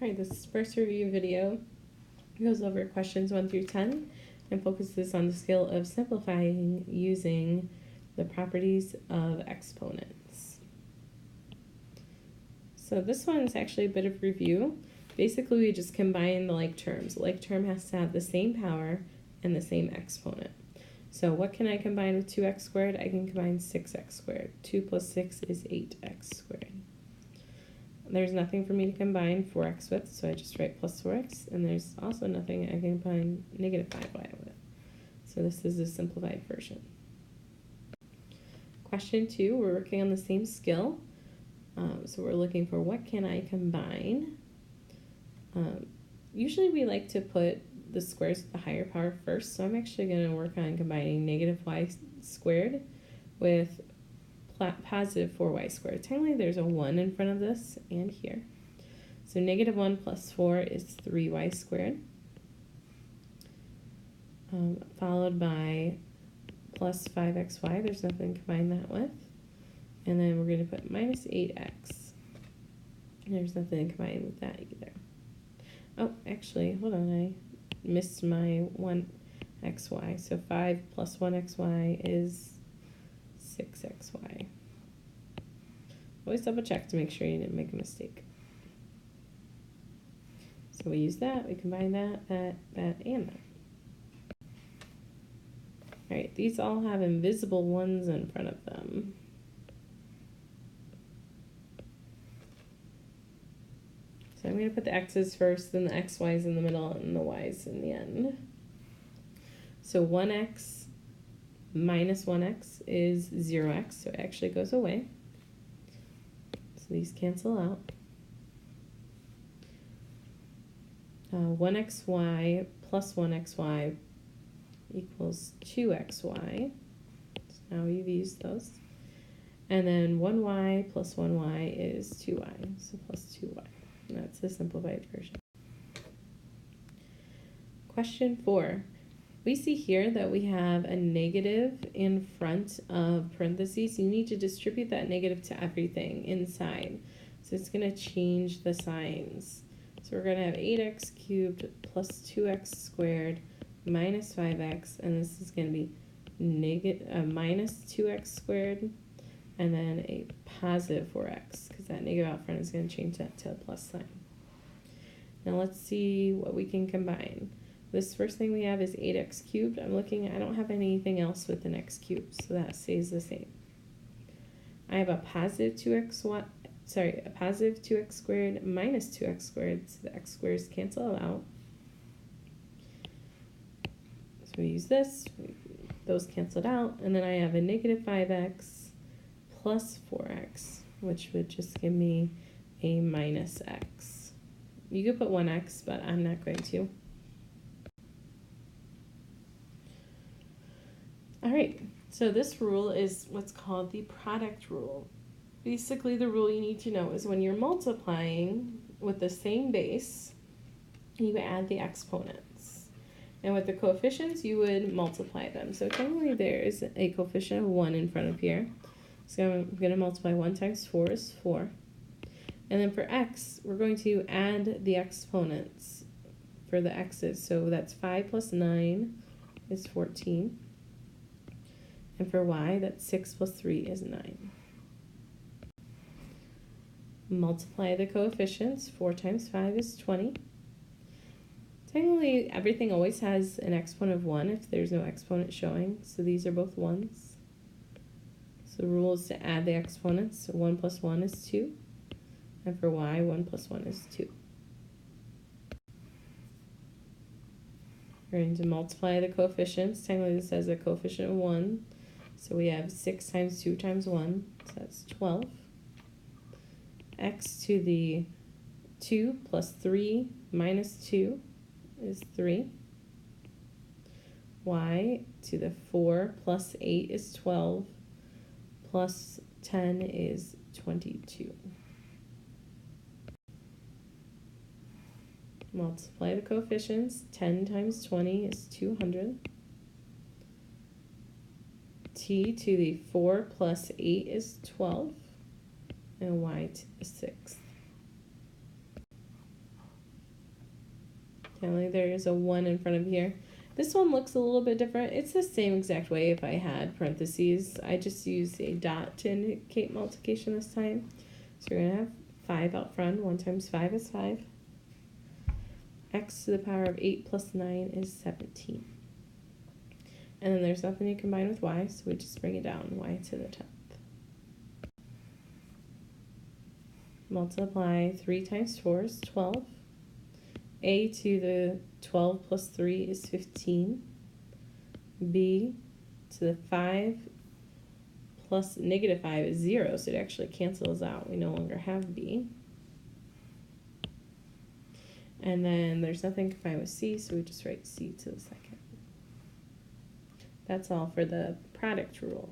Alright, this first review video goes over questions 1 through 10 and focuses on the skill of simplifying using the properties of exponents. So this one is actually a bit of review. Basically, we just combine the like terms. The like term has to have the same power and the same exponent. So what can I combine with 2x squared? I can combine 6x squared. 2 plus 6 is 8x squared. There's nothing for me to combine 4x with, so I just write plus 4x, and there's also nothing I can combine negative 5y with. So this is a simplified version. Question 2, we're working on the same skill. So we're looking for what can I combine. Usually we like to put the squares with the higher power first, so I'm actually going to work on combining negative y squared with positive 4y squared. Technically there's a 1 in front of this and here. So negative 1 plus 4 is 3y squared, followed by plus 5xy. There's nothing to combine that with. And then we're going to put minus 8x. There's nothing to combine with that either. Oh, actually, hold on, I missed my 1xy. So 5 plus 1xy is 6xy. Always double check to make sure you didn't make a mistake. So we use that, we combine that, and that. Alright, these all have invisible ones in front of them. So I'm going to put the x's first, then the xy's in the middle, and the y's in the end. So 1x minus 1x is 0x, so it actually goes away. So these cancel out. 1xy plus 1xy equals 2xy. So now you've used those. And then 1y plus 1y is 2y, so plus 2y. And that's the simplified version. Question 4. We see here that we have a negative in front of parentheses. You need to distribute that negative to everything inside. So it's going to change the signs. So we're going to have 8x cubed plus 2x squared minus 5x. And this is going to be minus 2x squared. And then a positive 4x, because that negative out front is going to change that to a plus sign. Now let's see what we can combine. This first thing we have is 8x cubed. I don't have anything else with an x cubed, so that stays the same. I have a positive 2x squared minus 2x squared, so the x squares cancel out. So we use this, those canceled out, and then I have a negative 5x plus 4x, which would just give me a minus x. You could put 1x, but I'm not going to. Alright, so this rule is what's called the product rule. Basically, the rule you need to know is when you're multiplying with the same base, you add the exponents. And with the coefficients, you would multiply them. So technically, there is a coefficient of 1 in front of here. So I'm going to multiply 1 times 4 is 4. And then for x, we're going to add the exponents for the x's. So that's 5 plus 9 is 14. And for y, that's 6 plus 3 is 9. Multiply the coefficients. 4 times 5 is 20. Technically, everything always has an exponent of 1 if there's no exponent showing. So these are both 1s. So the rule is to add the exponents. So 1 plus 1 is 2. And for y, 1 plus 1 is 2. We're going to multiply the coefficients. Technically, this has a coefficient of 1. So we have 6 times 2 times 1, so that's 12. X to the 2 plus 3 minus 2 is 3. Y to the 4 plus 8 is 12. Plus 10 is 22. Multiply the coefficients. 10 times 20 is 200. T to the 4 plus 8 is 12. And y to the 6th. Finally, there's a 1 in front of here. This one looks a little bit different. It's the same exact way if I had parentheses. I just used a dot to indicate multiplication this time. So we're going to have 5 out front. 1 times 5 is 5. X to the power of 8 plus 9 is 17. And then there's nothing to combine with y, so we just bring it down, y to the 10th. Multiply 3 times 4 is 12. A to the 12 plus 3 is 15. B to the 5 plus negative 5 is 0, so it actually cancels out. We no longer have B. And then there's nothing combined with C, so we just write C to the 2nd. That's all for the product rule.